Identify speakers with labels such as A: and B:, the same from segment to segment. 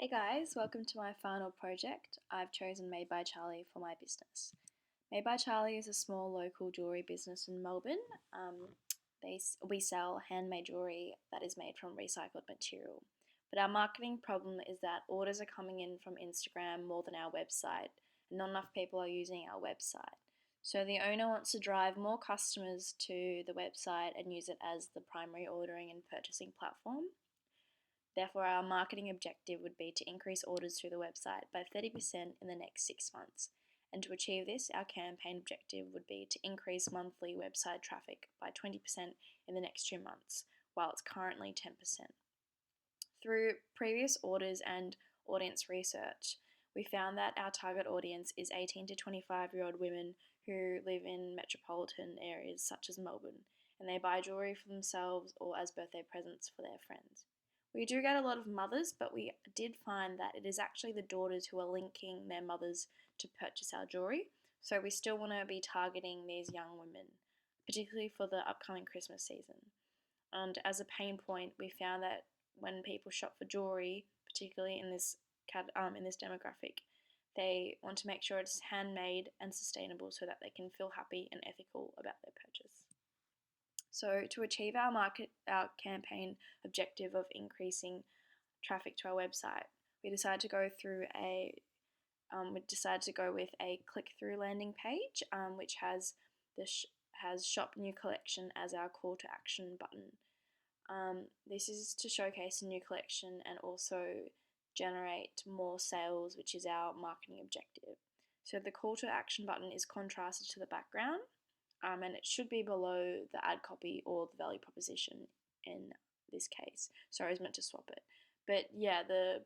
A: Hey guys, welcome to my final project. I've chosen Made by Charlie for my business. Made by Charlie is a small local jewellery business in Melbourne. We sell handmade jewellery that is made from recycled material. But our marketing problem is that orders are coming in from Instagram more than our website, and not enough people are using our website. So the owner wants to drive more customers to the website and use it as the primary ordering and purchasing platform. Therefore, our marketing objective would be to increase orders through the website by 30% in the next 6 months. And to achieve this, our campaign objective would be to increase monthly website traffic by 20% in the next 2 months, while it's currently 10%. Through previous orders and audience research, we found that our target audience is 18 to 25-year-old women who live in metropolitan areas such as Melbourne, and they buy jewellery for themselves or as birthday presents for their friends. We do get a lot of mothers, but we did find that it is actually the daughters who are linking their mothers to purchase our jewellery. So we still want to be targeting these young women, particularly for the upcoming Christmas season. And as a pain point, we found that when people shop for jewellery, particularly in this demographic, they want to make sure it's handmade and sustainable so that they can feel happy and ethical about their purchase. So to achieve our campaign objective of increasing traffic to our website, we decided to go with a click-through landing page, which has Shop New Collection as our call to action button. This is to showcase a new collection and also generate more sales, which is our marketing objective. So the call to action button is contrasted to the background. And it should be below the ad copy or the value proposition in this case. Sorry, I was meant to swap it. But yeah, the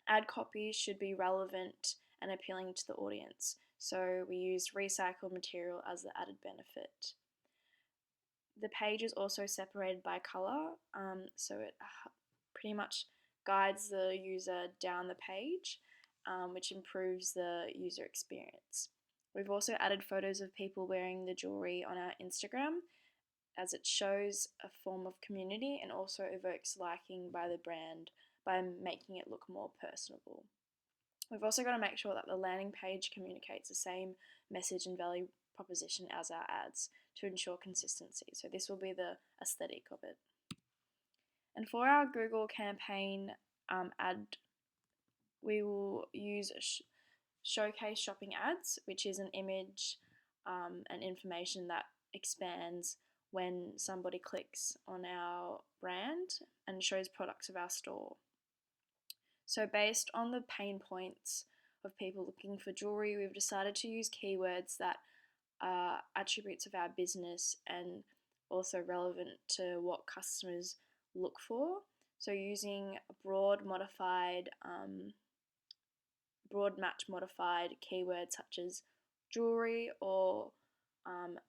A: ad copy should be relevant and appealing to the audience. So we used recycled material as the added benefit. The page is also separated by colour, so it pretty much guides the user down the page, which improves the user experience. We've also added photos of people wearing the jewellery on our Instagram, as it shows a form of community and also evokes liking by the brand by making it look more personable. We've also got to make sure that the landing page communicates the same message and value proposition as our ads to ensure consistency. So this will be the aesthetic of it. And for our Google campaign ad, we will use showcase shopping ads, which is an image and information that expands when somebody clicks on our brand and shows products of our store. So based on the pain points of people looking for jewellery, we've decided to use keywords that are attributes of our business and also relevant to what customers look for. So using broad match modified keywords such as jewellery or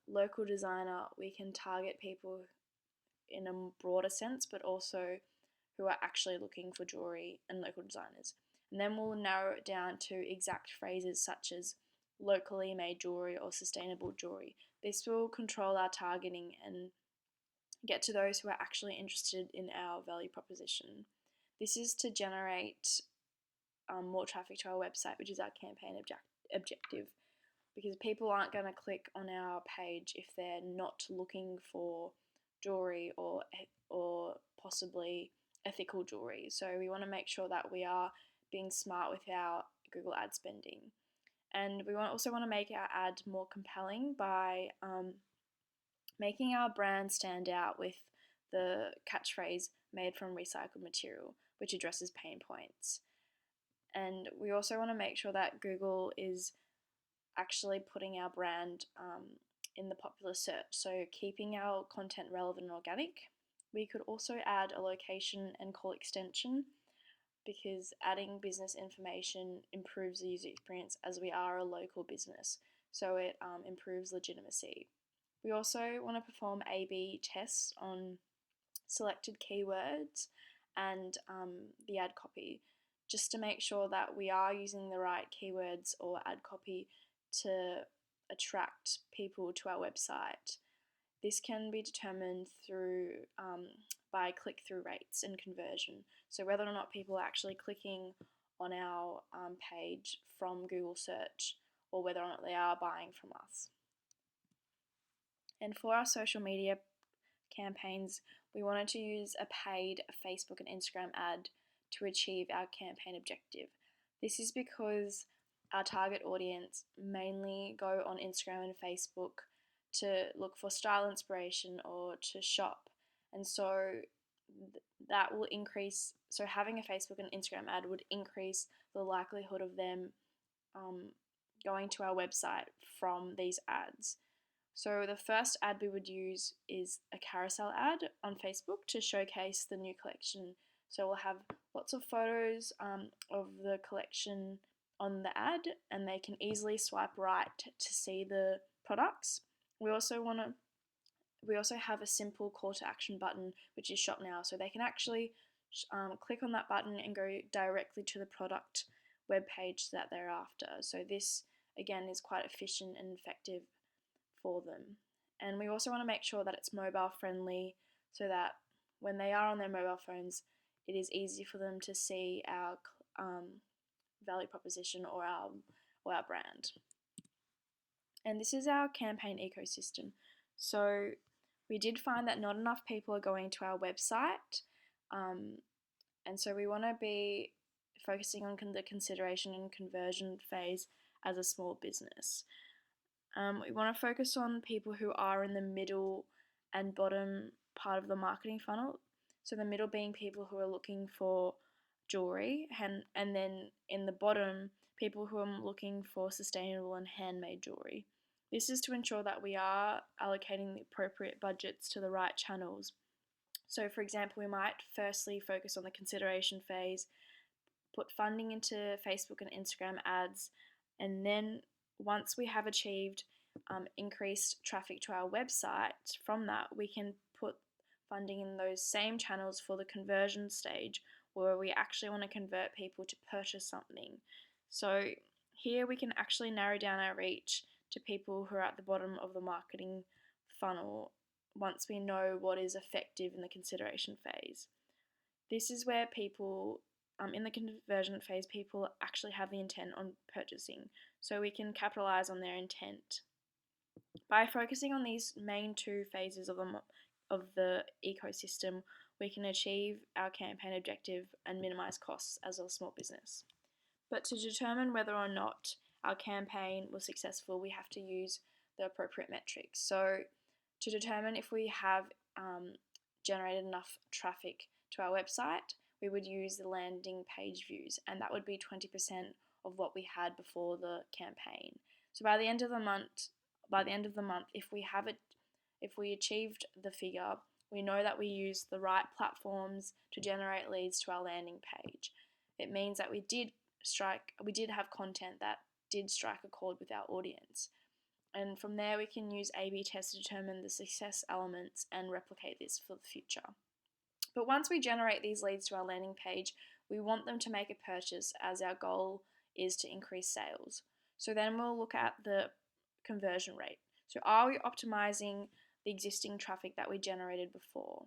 A: local designer, we can target people in a broader sense, but also who are actually looking for jewellery and local designers. And then we'll narrow it down to exact phrases such as locally made jewellery or sustainable jewellery. This will control our targeting and get to those who are actually interested in our value proposition. This is to generate more traffic to our website, which is our campaign objective, because people aren't going to click on our page if they're not looking for jewellery or possibly ethical jewellery. So we want to make sure that we are being smart with our Google ad spending. And we also want to make our ad more compelling by making our brand stand out with the catchphrase made from recycled material, which addresses pain points. And we also want to make sure that Google is actually putting our brand in the popular search, so keeping our content relevant and organic. We could also add a location and call extension, because adding business information improves the user experience as we are a local business, so it improves legitimacy. We also want to perform A/B tests on selected keywords and the ad copy, just to make sure that we are using the right keywords or ad copy to attract people to our website. This can be determined through by click-through rates and conversion. So whether or not people are actually clicking on our page from Google search, or whether or not they are buying from us. And for our social media campaigns, we wanted to use a paid Facebook and Instagram ad to achieve our campaign objective. This is because our target audience mainly go on Instagram and Facebook to look for style inspiration or to shop, and so that will increase, so having a Facebook and Instagram ad would increase the likelihood of them going to our website from these ads. So the first ad we would use is a carousel ad on Facebook to showcase the new collection. So we'll have lots of photos of the collection on the ad, and they can easily swipe right to see the products. We also have a simple call to action button, which is shop now, so they can actually click on that button and go directly to the product web page that they're after. So this again is quite efficient and effective for them. And we also want to make sure that it's mobile friendly, so that when they are on their mobile phones, it is easy for them to see our value proposition or our brand. And this is our campaign ecosystem. So we did find that not enough people are going to our website, and so we want to be focusing on the consideration and conversion phase as a small business. We want to focus on people who are in the middle and bottom part of the marketing funnel. So the middle being people who are looking for jewelry, and then in the bottom, people who are looking for sustainable and handmade jewelry. This is to ensure that we are allocating the appropriate budgets to the right channels. So for example, we might firstly focus on the consideration phase, put funding into Facebook and Instagram ads, and then once we have achieved increased traffic to our website, from that we can put funding in those same channels for the conversion stage, where we actually want to convert people to purchase something. So here we can actually narrow down our reach to people who are at the bottom of the marketing funnel once we know what is effective in the consideration phase. This is where people, in the conversion phase, people actually have the intent on purchasing, so we can capitalize on their intent. By focusing on these main two phases of the ecosystem, we can achieve our campaign objective and minimize costs as a small business. But to determine whether or not our campaign was successful, we have to use the appropriate metrics. So to determine if we have generated enough traffic to our website, we would use the landing page views, and that would be 20% of what we had before the campaign. So by the end of the month, if we achieved the figure, we know that we used the right platforms to generate leads to our landing page. It means that we did have content that did strike a chord with our audience. And from there we can use A/B tests to determine the success elements and replicate this for the future. But once we generate these leads to our landing page, we want them to make a purchase, as our goal is to increase sales. So then we'll look at the conversion rate. So are we optimizing the existing traffic that we generated before?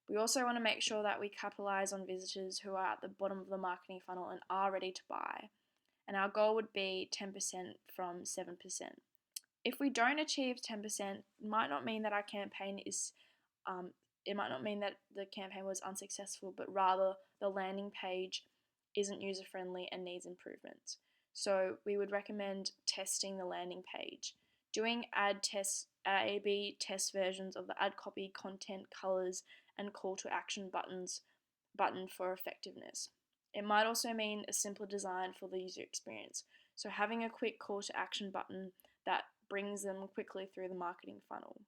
A: We also want to make sure that we capitalize on visitors who are at the bottom of the marketing funnel and are ready to buy. And our goal would be 10% from 7%. If we don't achieve 10%, it might not mean that our campaign is it might not mean that the campaign was unsuccessful, but rather the landing page isn't user-friendly and needs improvements. So we would recommend testing the landing page, doing A/B test versions of the ad copy, content, colors, and call to action button for effectiveness. It might also mean a simpler design for the user experience, so having a quick call to action button that brings them quickly through the marketing funnel.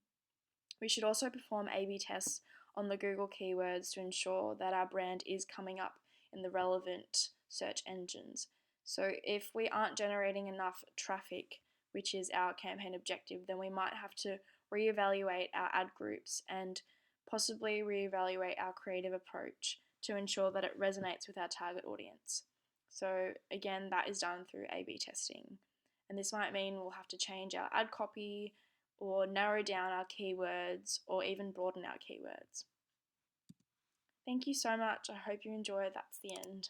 A: We should also perform A/B tests on the Google keywords to ensure that our brand is coming up in the relevant search engines. So if we aren't generating enough traffic, which is our campaign objective, then we might have to reevaluate our ad groups and possibly reevaluate our creative approach to ensure that it resonates with our target audience. So again, that is done through A/B testing. And this might mean we'll have to change our ad copy, or narrow down our keywords, or even broaden our keywords. Thank you so much. I hope you enjoy. That's the end.